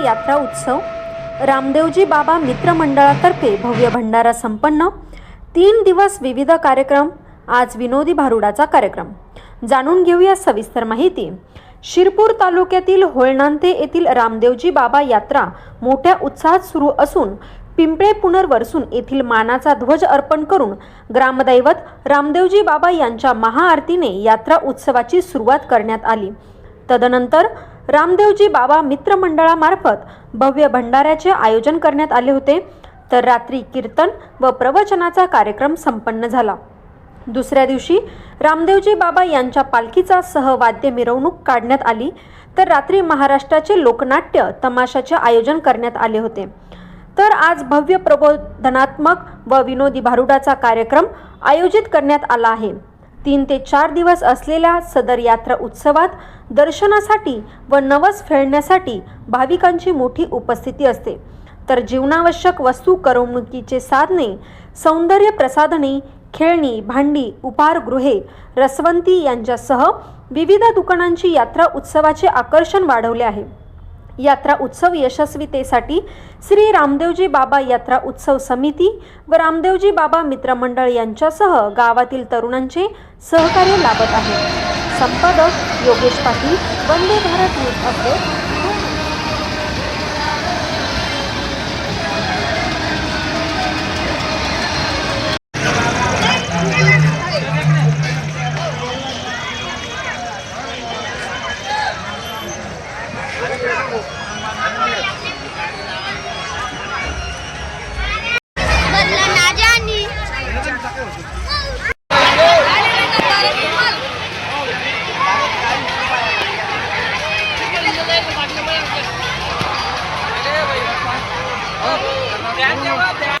यात्रा उत्सव, रामदेवजी बाबा मित्र मंडळातर्फे भव्य भंडारा संपन्न, 3 दिवस विविध कार्यक्रम, आज विनोदी भारुडाचा कार्यक्रम। जाणून घेऊया सविस्तर माहिती। शिरपूर तालुक्यातील होळनांते येथील रामदेवजी बाबा यात्रा मोठ्या उत्साहात सुरू असून पिंपळे पुनर्वसून येथील मानाचा ध्वज अर्पण करून ग्रामदैवत रामदेवजी बाबा यांच्या महाआरतीने यात्रा उत्सवाची सुरुवात करण्यात आली। तदनंतर रामदेवजी बाबा मित्र मंडळामार्फत भव्य भंडाऱ्याचे आयोजन करण्यात आले होते, तर रात्री कीर्तन व प्रवचनाचा कार्यक्रम संपन्न झाला। दुसऱ्या दिवशी रामदेवजी बाबा यांच्या पालखीचा सहवाद्य मिरवणूक काढण्यात आली, तर रात्री महाराष्ट्राचे लोकनाट्य तमाशाचे आयोजन करण्यात आले होते। तर आज भव्य प्रबोधनात्मक व विनोदी भारुडाचा कार्यक्रम आयोजित करण्यात आला आहे। 3 ते 4 दिवस असलेल्या सदर यात्रा उत्सवात दर्शनासाठी व नवस फेडण्यासाठी भाविकांची मोठी उपस्थिती असते, तर जीवनावश्यक वस्तू, करमणुकीचे साधने, सौंदर्य प्रसाधने, खेळणी, भांडी, उपहारगृहे, रसवंती यांच्यासह विविध दुकानांची यात्रा उत्सवाचे आकर्षण वाढवले आहे। यात्रा उत्सव यशस्वीतेसाठी श्री रामदेवजी बाबा यात्रा उत्सव समिती व रामदेवजी बाबा मित्रमंडळ यांच्यासह गावातील तरुणांचे सहकार्य लाभत आहे। संपादक योगेश पाटील, वंदे भारत न्यूज अपडेट।